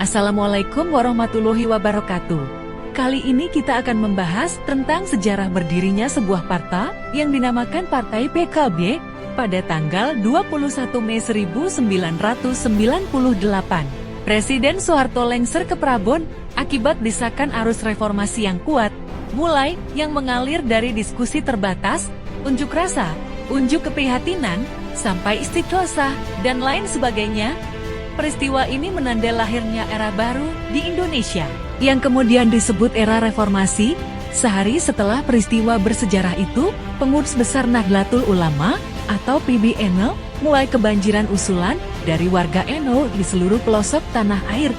Assalamualaikum warahmatullahi wabarakatuh. Kali ini kita akan membahas tentang sejarah berdirinya sebuah partai yang dinamakan Partai PKB pada tanggal 21 Mei 1998. Presiden Soeharto lengser ke Prabon akibat desakan arus reformasi yang kuat, mulai yang mengalir dari diskusi terbatas, unjuk rasa, unjuk keprihatinan, sampai istighosa, dan lain sebagainya. Peristiwa ini menandai lahirnya era baru di Indonesia, yang kemudian disebut era reformasi. Sehari setelah peristiwa bersejarah itu, pengurus besar Nahdlatul Ulama atau PBNU mulai kebanjiran usulan dari warga NU di seluruh pelosok tanah air.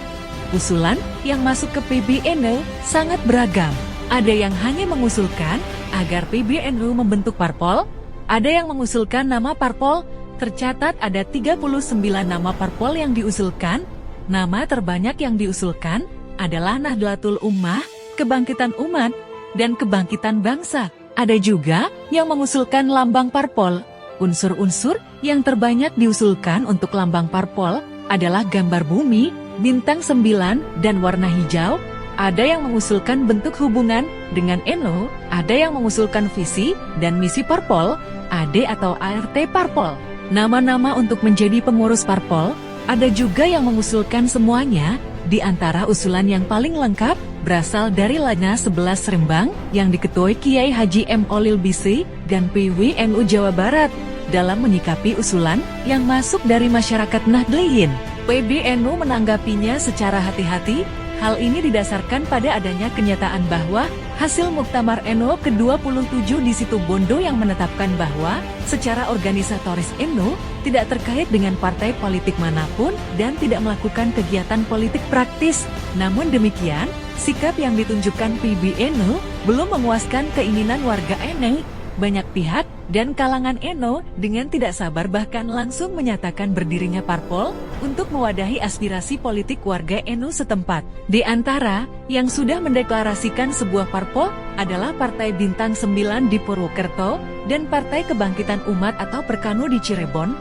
Usulan yang masuk ke PBNU sangat beragam. Ada yang hanya mengusulkan agar PBNU membentuk parpol, ada yang mengusulkan nama parpol. Tercatat ada 39 nama parpol yang diusulkan. Nama terbanyak yang diusulkan adalah Nahdlatul Ummah, Kebangkitan Umat, dan Kebangkitan Bangsa. Ada juga yang mengusulkan lambang parpol. Unsur-unsur yang terbanyak diusulkan untuk lambang parpol adalah gambar bumi, bintang 9, dan warna hijau. Ada yang mengusulkan bentuk hubungan dengan NU, ada yang mengusulkan visi dan misi parpol, AD atau ART parpol. Nama-nama untuk menjadi pengurus parpol, ada juga yang mengusulkan semuanya. Di antara usulan yang paling lengkap, berasal dari Lajna 11 Rembang, yang diketuai Kiai Haji M. Olil Bisi, dan PWNU Jawa Barat. Dalam menyikapi usulan yang masuk dari masyarakat Nahdliyin, PBNU menanggapinya secara hati-hati. Hal ini didasarkan pada adanya kenyataan bahwa hasil Muktamar NU ke-27 di situ Bondo yang menetapkan bahwa secara organisatoris NU tidak terkait dengan partai politik manapun dan tidak melakukan kegiatan politik praktis. Namun demikian, sikap yang ditunjukkan PBNU belum memuaskan keinginan warga NU. Banyak pihak dan kalangan NU dengan tidak sabar bahkan langsung menyatakan berdirinya parpol untuk mewadahi aspirasi politik warga NU setempat. Di antara yang sudah mendeklarasikan sebuah parpol adalah Partai Bintang 9 di Purwokerto dan Partai Kebangkitan Umat atau Perkanu di Cirebon.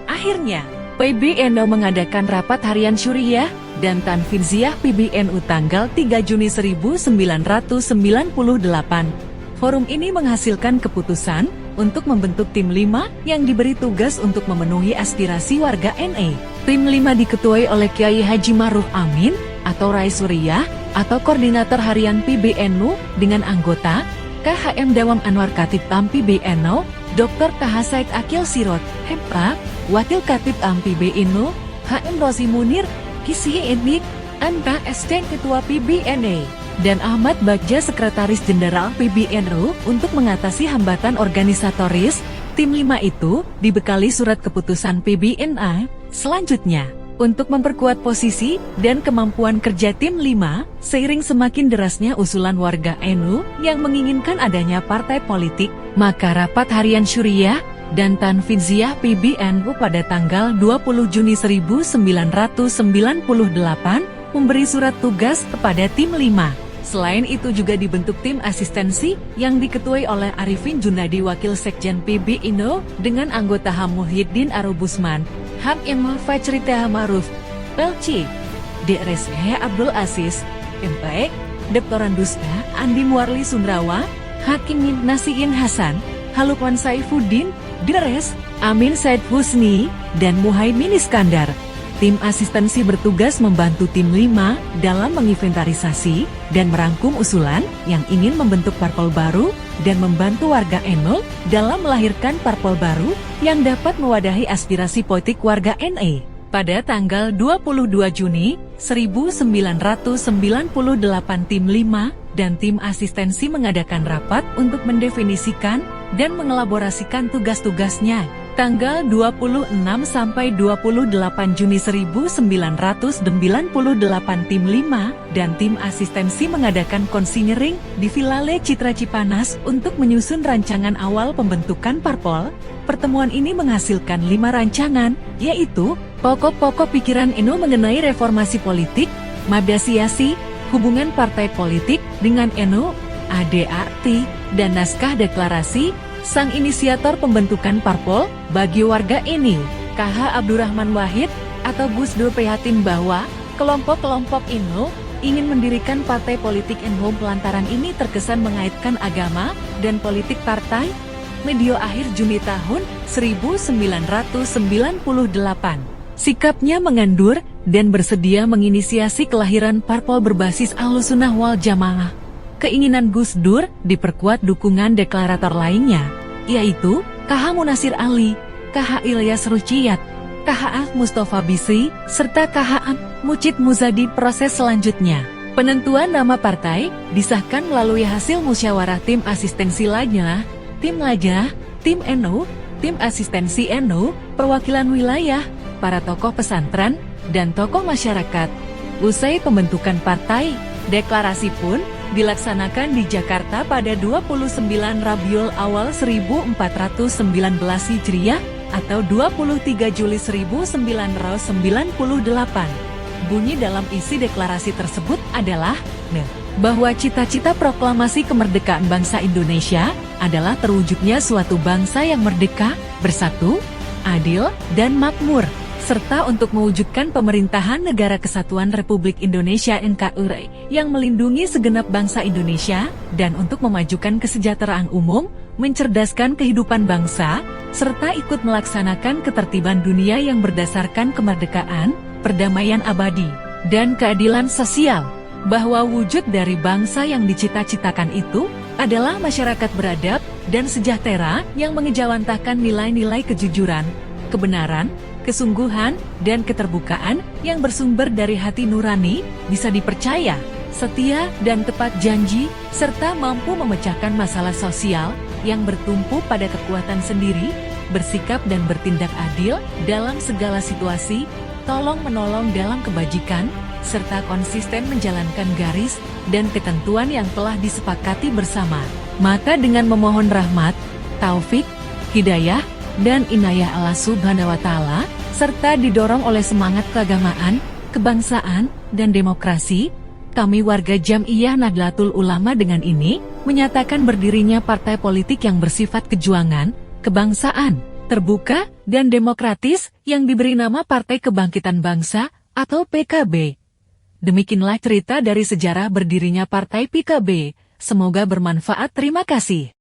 Akhirnya, PBNU mengadakan rapat harian syuriah dan tanfiziah PBNU tanggal 3 Juni 1998. Forum ini menghasilkan keputusan untuk membentuk tim 5 yang diberi tugas untuk memenuhi aspirasi warga NU. Tim 5 diketuai oleh Kiai Haji Ma'ruf Amin atau Rai Suriyah atau Koordinator Harian PBNU dengan anggota KHM Dawam Anwar Katib Am PBNU, Dr. KH Said Akil Sirot, HMA, Wakil Katib Am PBNU, HM Rosi Munir, Kisi Ednik, MK ST Ketua PBNU, dan Ahmad Bagja Sekretaris Jenderal PBNU. Untuk mengatasi hambatan organisatoris, tim 5 itu dibekali surat keputusan PBNU. Selanjutnya, untuk memperkuat posisi dan kemampuan kerja tim 5, seiring semakin derasnya usulan warga NU yang menginginkan adanya partai politik, maka rapat harian syuriah dan tanfiziah PBNU pada tanggal 20 Juni 1998 memberi surat tugas kepada tim 5. Selain itu juga dibentuk tim asistensi yang diketuai oleh Arifin Junadi Wakil Sekjen PBNU dengan anggota Ham Muhyiddin Arubusman, Ham Imam Fajri Taha Maruf, LC, DRSH Abdul Aziz, MP, Dektorandusna Andi Muarli Sundrawa, Hakim Nasiin Hasan, Halukwan Saifuddin, Dres, Amin Said Husni, dan Muhaimin Iskandar. Tim asistensi bertugas membantu tim 5 dalam menginventarisasi dan merangkum usulan yang ingin membentuk parpol baru dan membantu warga NU dalam melahirkan parpol baru yang dapat mewadahi aspirasi politik warga NU. Pada tanggal 22 Juni 1998 tim 5 dan tim asistensi mengadakan rapat untuk mendefinisikan dan mengelaborasikan tugas-tugasnya. Tanggal 26 sampai 28 Juni 1998 tim 5 dan tim asistensi mengadakan konsinyering di Vilale Citra Cipanas untuk menyusun rancangan awal pembentukan parpol. Pertemuan ini menghasilkan 5 rancangan, yaitu pokok-pokok pikiran NU mengenai reformasi politik, mabda siasi, hubungan partai politik dengan NU, ADART, dan naskah deklarasi. Sang inisiator pembentukan parpol bagi warga ini, KH Abdurrahman Wahid atau Gus Dur prihatin bahwa Kelompok-kelompok NU ingin mendirikan partai politik NU lantaran ini terkesan mengaitkan agama dan politik partai. Medio akhir Juni tahun 1998. Sikapnya mengandur dan bersedia menginisiasi kelahiran parpol berbasis Ahlussunnah wal Jamaah. Keinginan Gus Dur diperkuat dukungan deklarator lainnya, yaitu KH Munasir Ali, KH Ilyas Ruciyat, KH A. Mustafa Bisri, serta KH A. Mucid Muzadi. Proses selanjutnya, penentuan nama partai disahkan melalui hasil musyawarah tim asistensi Lajnah, tim Lajnah, tim NU, tim asistensi NU, perwakilan wilayah, para tokoh pesantren, dan tokoh masyarakat. Usai pembentukan partai, deklarasi pun dilaksanakan di Jakarta pada 29 Rabiul Awal 1419 Hijriah atau 23 Juli 1998. Bunyi dalam isi deklarasi tersebut adalah bahwa cita-cita proklamasi kemerdekaan bangsa Indonesia adalah terwujudnya suatu bangsa yang merdeka, bersatu, adil, dan makmur, serta untuk mewujudkan pemerintahan Negara Kesatuan Republik Indonesia NKRI yang melindungi segenap bangsa Indonesia, dan untuk memajukan kesejahteraan umum, mencerdaskan kehidupan bangsa, serta ikut melaksanakan ketertiban dunia yang berdasarkan kemerdekaan, perdamaian abadi, dan keadilan sosial. Bahwa wujud dari bangsa yang dicita-citakan itu adalah masyarakat beradab dan sejahtera yang mengejawantahkan nilai-nilai kejujuran, kebenaran, kesungguhan, dan keterbukaan yang bersumber dari hati nurani, bisa dipercaya, setia dan tepat janji, serta mampu memecahkan masalah sosial yang bertumpu pada kekuatan sendiri, bersikap dan bertindak adil dalam segala situasi, tolong-menolong dalam kebajikan, serta konsisten menjalankan garis dan ketentuan yang telah disepakati bersama. Maka dengan memohon rahmat, taufik, hidayah, dan inayah Allah Subhanahu wa Ta'ala, serta didorong oleh semangat keagamaan, kebangsaan, dan demokrasi, kami warga Jam'iyah Nahdlatul Ulama dengan ini menyatakan berdirinya partai politik yang bersifat kejuangan, kebangsaan, terbuka, dan demokratis yang diberi nama Partai Kebangkitan Bangsa atau PKB. Demikianlah cerita dari sejarah berdirinya Partai PKB. Semoga bermanfaat. Terima kasih.